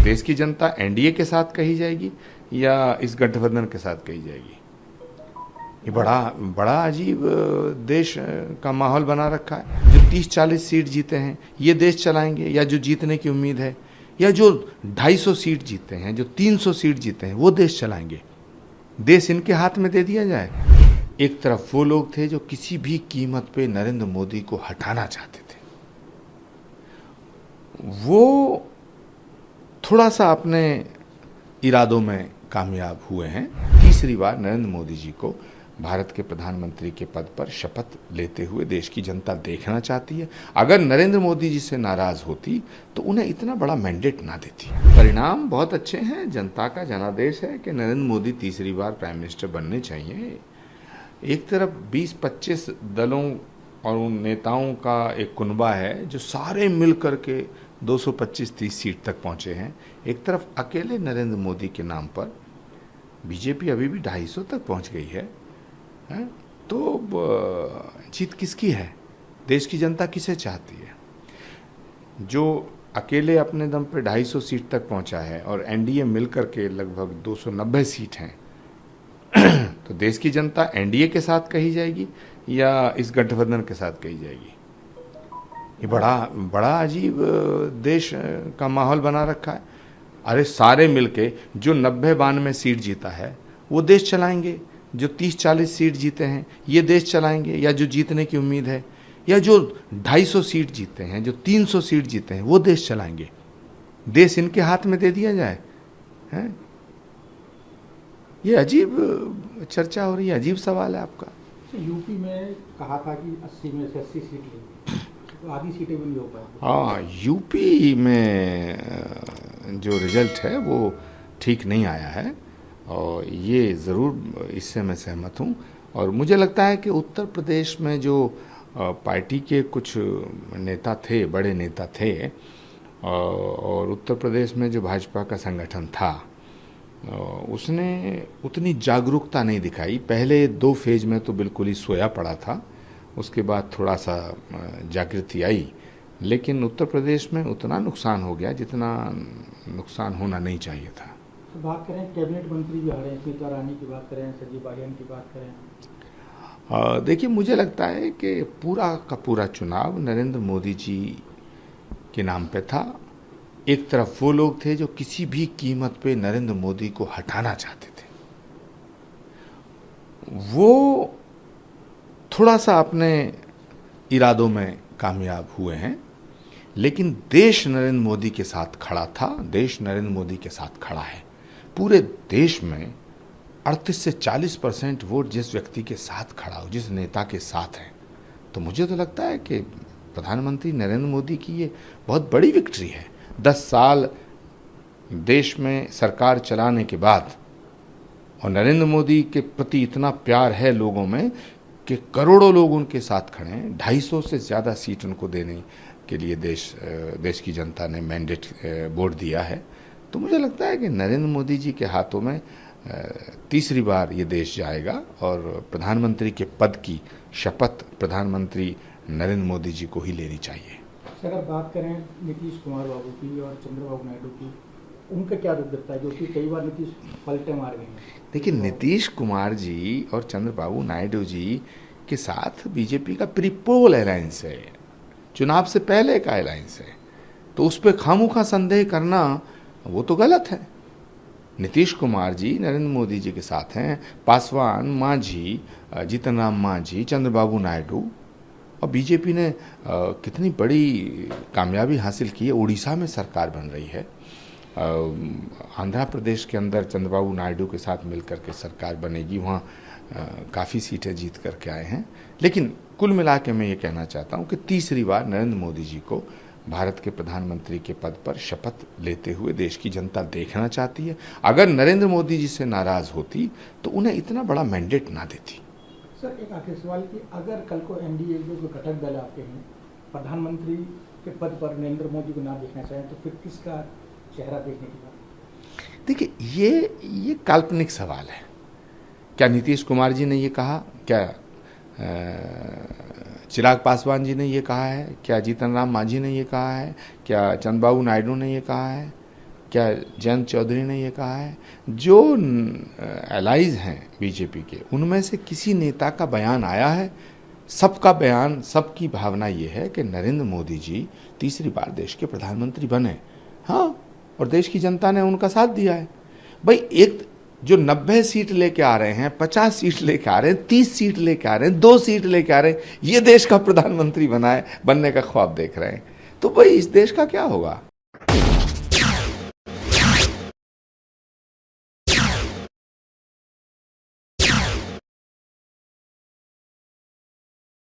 देश की जनता एनडीए के साथ कही जाएगी या इस गठबंधन के साथ कही जाएगी? ये बड़ा बड़ा अजीब देश का माहौल बना रखा है। जो 30-40 सीट जीते हैं ये देश चलाएंगे, या जो जीतने की उम्मीद है, या जो 250 सीट जीते हैं, जो 300 सीट जीते हैं, वो देश चलाएंगे? देश इनके हाथ में दे दिया जाए। एक तरफ वो लोग थे जो किसी भी कीमत पे नरेंद्र मोदी को हटाना चाहते थे, वो थोड़ा सा अपने इरादों में कामयाब हुए हैं। तीसरी बार नरेंद्र मोदी जी को भारत के प्रधानमंत्री के पद पर शपथ लेते हुए देश की जनता देखना चाहती है। अगर नरेंद्र मोदी जी से नाराज होती तो उन्हें इतना बड़ा मैंडेट ना देती। परिणाम बहुत अच्छे हैं। जनता का जनादेश है कि नरेंद्र मोदी तीसरी बार प्राइम मिनिस्टर बनने चाहिए। एक तरफ 20-25 दलों और उन नेताओं का एक कुनबा है जो सारे मिल करके 225-30 सीट तक पहुंचे हैं। एक तरफ अकेले नरेंद्र मोदी के नाम पर बीजेपी अभी भी 250 तक पहुंच गई है। तो जीत किसकी है? देश की जनता किसे चाहती है? जो अकेले अपने दम पे 250 सीट तक पहुंचा है और एनडीए मिलकर के लगभग 290 सीट हैं, तो देश की जनता एनडीए के साथ कही जाएगी या इस गठबंधन के साथ कही जाएगी? ये बड़ा बड़ा अजीब देश का माहौल बना रखा है। अरे सारे मिलके जो 90-92 सीट जीता है वो देश चलाएंगे, जो 30-40 सीट जीते हैं ये देश चलाएंगे, या जो जीतने की उम्मीद है, या जो 250 सीट जीते हैं, जो 300 सीट जीते हैं, वो देश चलाएंगे? देश इनके हाथ में दे दिया जाए? हैं? ये अजीब चर्चा हो रही है, अजीब सवाल है आपका। यूपी में कहा था कि 80 में से 80 सीट लेंगे, तो आधी सीटें भी नहीं हो पाई। हाँ, यूपी में जो रिजल्ट है वो ठीक नहीं आया है, और ये ज़रूर इससे मैं सहमत हूँ। और मुझे लगता है कि उत्तर प्रदेश में जो पार्टी के कुछ नेता थे, बड़े नेता थे, और उत्तर प्रदेश में जो भाजपा का संगठन था, उसने उतनी जागरूकता नहीं दिखाई। पहले 2 फेज में तो बिल्कुल ही सोया पड़ा था, उसके बाद थोड़ा सा जागृति आई, लेकिन उत्तर प्रदेश में उतना नुकसान हो गया जितना नुकसान होना नहीं चाहिए था। तो बात करें, कैबिनेट मंत्री भी हारे हैं, स्मिता ईरानी की बात करें, सजीव बालियान की बात करें। देखिए, मुझे लगता है कि पूरा का पूरा चुनाव नरेंद्र मोदी जी के नाम पे था। एक तरफ वो लोग थे जो किसी भी कीमत पे नरेंद्र मोदी को हटाना चाहते थे, वो थोड़ा सा अपने इरादों में कामयाब हुए हैं। लेकिन देश नरेंद्र मोदी के साथ खड़ा था, देश नरेंद्र मोदी के साथ खड़ा है। पूरे देश में 38 से 40% वोट जिस व्यक्ति के साथ खड़ा हो, जिस नेता के साथ है, तो मुझे तो लगता है कि प्रधानमंत्री नरेंद्र मोदी की ये बहुत बड़ी विक्ट्री है। 10 साल देश में सरकार चलाने के बाद, और नरेंद्र मोदी के प्रति इतना प्यार है लोगों में कि करोड़ों लोग उनके साथ खड़े हैं। 250 से ज़्यादा सीट उनको देने के लिए देश की जनता ने मैंडेट वोट दिया है। तो मुझे लगता है कि नरेंद्र मोदी जी के हाथों में तीसरी बार ये देश जाएगा, और प्रधानमंत्री के पद की शपथ प्रधानमंत्री नरेंद्र मोदी जी को ही लेनी चाहिए। अगर बात करें नीतीश कुमार बाबू की और चंद्रबाबू नायडू की, उनका क्या रुख दिखता है, जो कि कई बार नीतीश पलटे मार गए हैं? देखिए, नीतीश कुमार जी और चंद्रबाबू नायडू जी के साथ बीजेपी का प्रीपोल अलायंस है, चुनाव से पहले का अलायंस है, तो उस पर खामोखा संदेह करना वो तो गलत है। नीतीश कुमार जी नरेंद्र मोदी जी के साथ हैं, पासवान, मांझी, जीतन राम मांझी, चंद्रबाबू नायडू, और बीजेपी ने कितनी बड़ी कामयाबी हासिल की है। उड़ीसा में सरकार बन रही है, आंध्र प्रदेश के अंदर चंद्रबाबू नायडू के साथ मिलकर के सरकार बनेगी, वहाँ काफ़ी सीटें जीत करके आए हैं। लेकिन कुल मिला के मैं ये कहना चाहता हूँ कि तीसरी बार नरेंद्र मोदी जी को भारत के प्रधानमंत्री के पद पर शपथ लेते हुए देश की जनता देखना चाहती है। अगर नरेंद्र मोदी जी से नाराज होती तो उन्हें इतना बड़ा मैंडेट ना देती। सर, एक आखिरी सवाल कि अगर कल को एनडीए जो घटक दल आते हैं, प्रधानमंत्री के पद पर नरेंद्र मोदी को ना देखना चाहें, तो फिर किसका चेहरा देखने की बात? देखिए, ये काल्पनिक सवाल है। क्या नीतीश कुमार जी ने ये कहा? क्या चिराग पासवान जी ने ये कहा है? क्या जीतन राम मांझी ने ये कहा है? क्या चंद्रबाबू नायडू ने ये कहा है? क्या जयंत चौधरी ने ये कहा है? जो एलाइज हैं बीजेपी के, उनमें से किसी नेता का बयान आया है? सबका बयान, सबकी भावना ये है कि नरेंद्र मोदी जी तीसरी बार देश के प्रधानमंत्री बने। हाँ, और देश की जनता ने उनका साथ दिया है। भाई, एक जो 90 सीट लेके आ रहे हैं, 50 सीट लेके आ रहे हैं, 30 सीट लेके आ रहे हैं, 2 सीट लेके आ रहे हैं, ये देश का प्रधानमंत्री बनने का ख्वाब देख रहे हैं, तो भाई इस देश का क्या होगा?